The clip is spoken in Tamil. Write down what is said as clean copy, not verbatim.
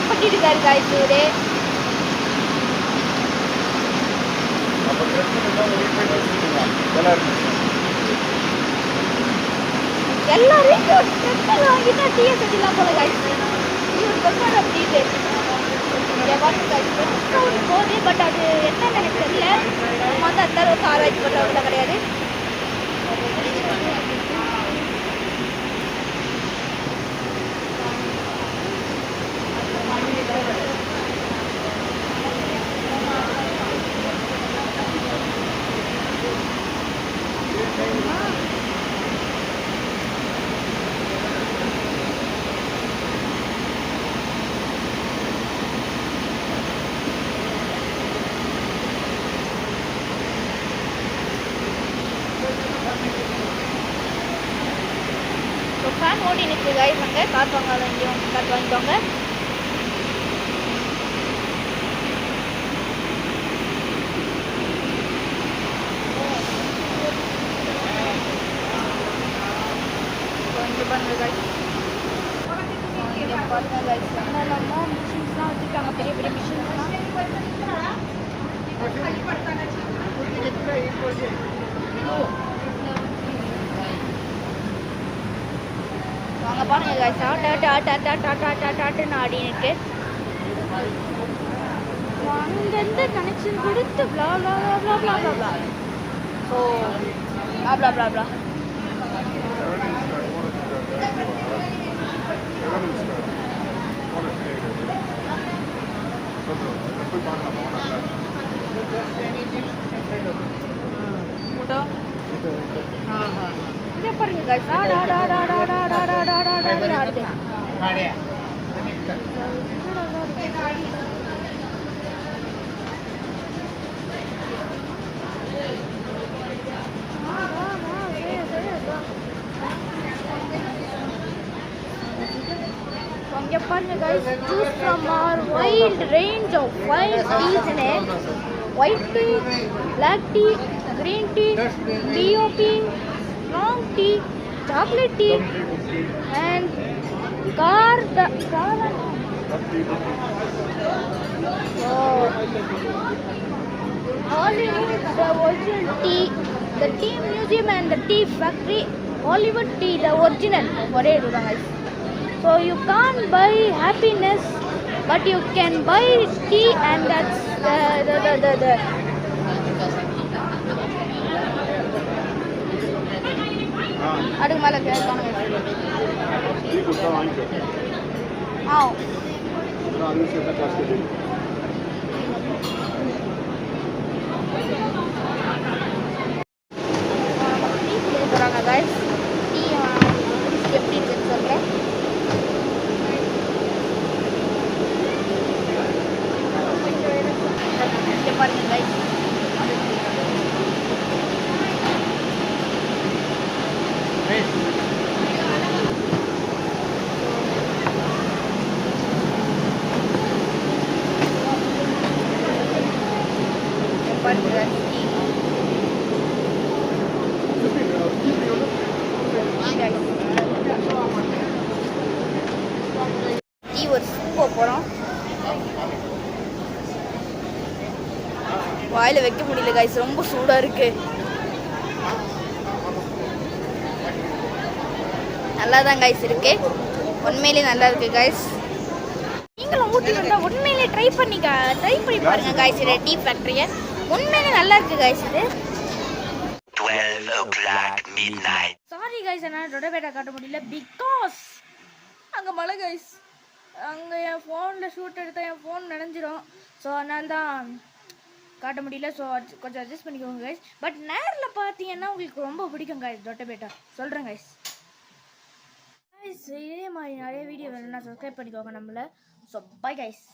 பண்ணிருக்காரு காய்ஸ் இவரு. எல்லாரும் வாங்கிட்டா டீயை கட்டிலாம் போல காய்ஸ். இவர் சொல்றாரு அப்படின்னு போகுது. பட் அது என்ன எனக்கு தெரியல. நம்ம வந்து அந்த அளவுக்கு ஆராய்ச்சி பண்ணுறவங்கள கிடையாது. ஃபேன் ஓடி நிற்கு கைஸ். அங்கே காற்று வாங்காத எங்கேயும் காற்று வாங்கிக்கோங்க. பாருங்க கைஸ், பாருங்க கைஸ், என்னென்னமோ மிஷின்ஸ்லாம் வச்சுருக்காங்க, பெரிய பெரிய மிஷின்ஸ்லாம். வாங்க பாருங்க கைஸ், ஆட்டுன்னு ஆடி இருக்கு. அங்கேருந்து கனெக்ஷன் கொடுத்து ப்ளா ப்ளா ப்ளா ப்ளா ப்ளா ப்ளா. ஸோ ப்ளா ப்ளா ப்ளா ப்ளா. இங்கே பாருங்க கைஸ், ஆடுது. இங்கே பாருங்க guys, choose from our wide range of 5 teas in it. White tea, black tea, green tea, DOP, strong tea, chocolate tea, and Hollywood, the original tea, the tea museum and the tea factory. Hollywood tea, the original. ஒரே இதுதான் guys. So you can't buy happiness, but you can buy tea, and that's the அதுக்கு மேலே கேட்கணும். போகிறாங்க கைஸ். டீ எப்படி இருக்குன்னு சொல்கிறேன். பாருங்க கைஸ், டீ ஒரு சூப்பை போகிறோம். வாயில் வைக்க முடியல கைஸ், ரொம்ப சூடாக இருக்கு. நல்லா தான் கைஸ் இருக்கு, உண்மையிலே நல்லா இருக்கு கைஸ். நீங்களும் ஊற்றிட்டு உண்மையிலே ட்ரை பண்ணி பாருங்க கைஸ். இது டீ ஃபேக்ட்ரியை உண்மையிலே நல்லா இருக்கு கைஸ். இது 12 o'clock midnight. சாரி கைஸ், என்னால் டொடபேட்டா காட்ட முடியல பிகாஸ் அங்கே மழை கைஸ். அங்கே என் ஃபோனில் ஷூட் எடுத்தால் என் ஃபோன் நனைஞ்சிரும். ஸோ அதனால தான் காட்ட முடியல. ஸோ கொஞ்சம் அட்ஜஸ்ட் பண்ணிக்கோங்க கைஸ். பட் நேரில் பார்த்தீங்கன்னா உங்களுக்கு ரொம்ப பிடிக்கும் கைஸ் டொட்டபேட்டா, சொல்கிறேன் கைஸ். கைஸ் இதே மாதிரி நிறைய வீடியோ வேணும்னா சப்ஸ்கிரைப் பண்ணிக்கோங்க நம்மளை. So bye guys.